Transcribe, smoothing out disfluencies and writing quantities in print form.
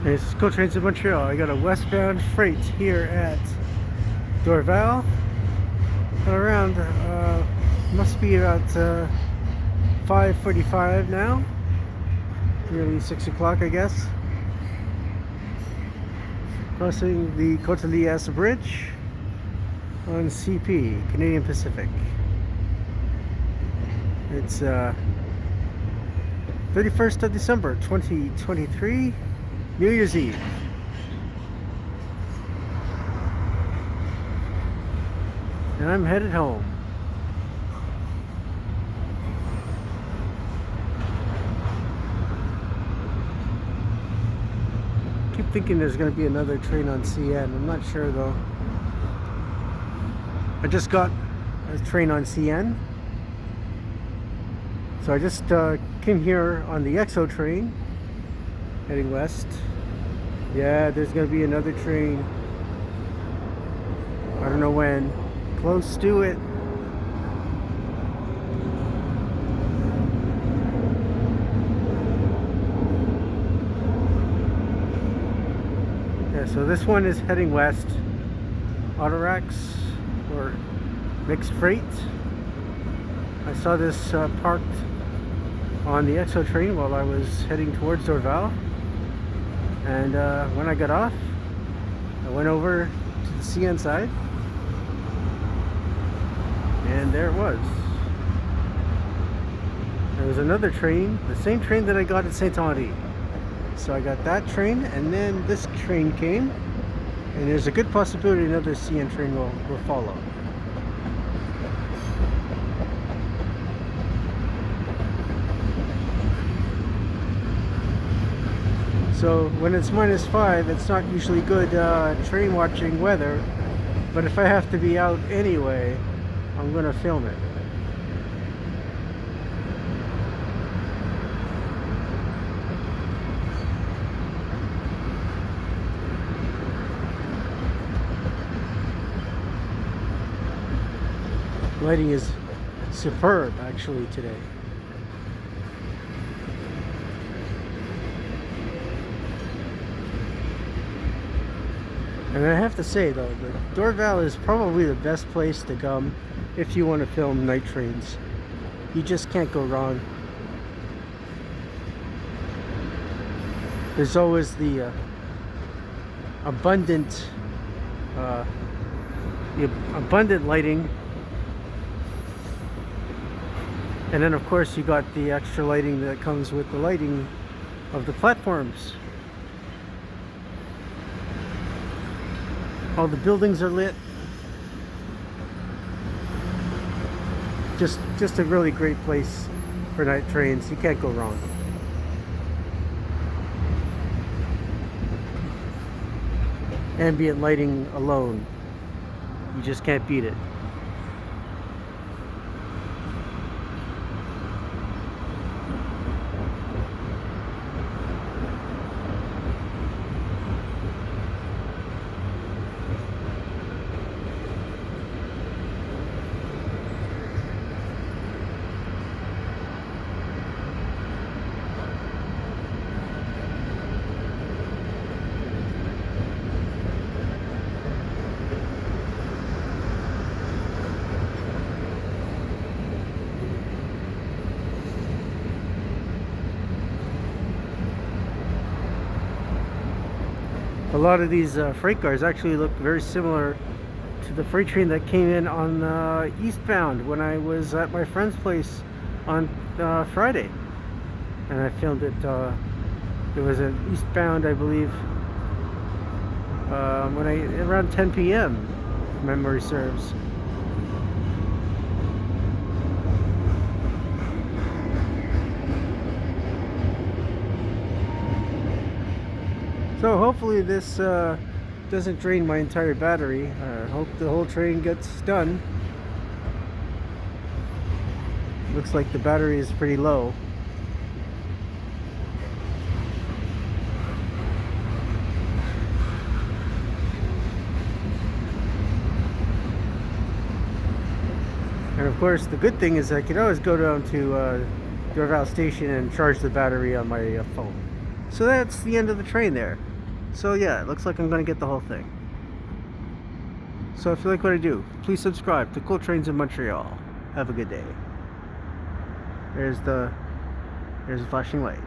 This is Cote of Montreal. I got a westbound freight here at Dorval. Around, must be about 5:45 now. Nearly 6 o'clock, I guess. Crossing the Cote de Lyesse bridge on CP, Canadian Pacific. It's 31st of December 2023, New Year's Eve. And I'm headed home. I keep thinking there's going to be another train on CN. I'm not sure though. I just got a train on CN. So I just came here on the EXO train heading west. Yeah, there's going to be another train. I don't know when. Close to it. Yeah, so this one is heading west. Autoracks or mixed freight. I saw this parked on the EXO train while I was heading towards Dorval. And when I got off, I went over to the CN side. And there it was. There was another train, the same train that I got at Saint-Henri. So I got that train, and then this train came, and there's a good possibility another CN train will follow. So when it's -5, it's not usually good train watching weather, but if I have to be out anyway, I'm gonna film it. Lighting is superb actually today. And I have to say though, the Dorval is probably the best place to come if you want to film night trains. You just can't go wrong. There's always the abundant lighting, and then of course you got the extra lighting that comes with the lighting of the platforms. All the buildings are lit. Just a really great place for night trains. You can't go wrong. Ambient lighting alone, you just can't beat it. A lot of these freight cars actually look very similar to the freight train that came in on eastbound when I was at my friend's place on Friday, and I filmed it. It was an eastbound, I believe, around 10 p.m. if memory serves. So hopefully this doesn't drain my entire battery. I hope the whole train gets done. Looks like the battery is pretty low. And of course, the good thing is I can always go down to Dorval Station and charge the battery on my phone. So that's the end of the train there. So yeah, it looks like I'm gonna get the whole thing. So if you like what I do, please subscribe to Cool Trains in Montreal. Have a good day. There's the flashing light.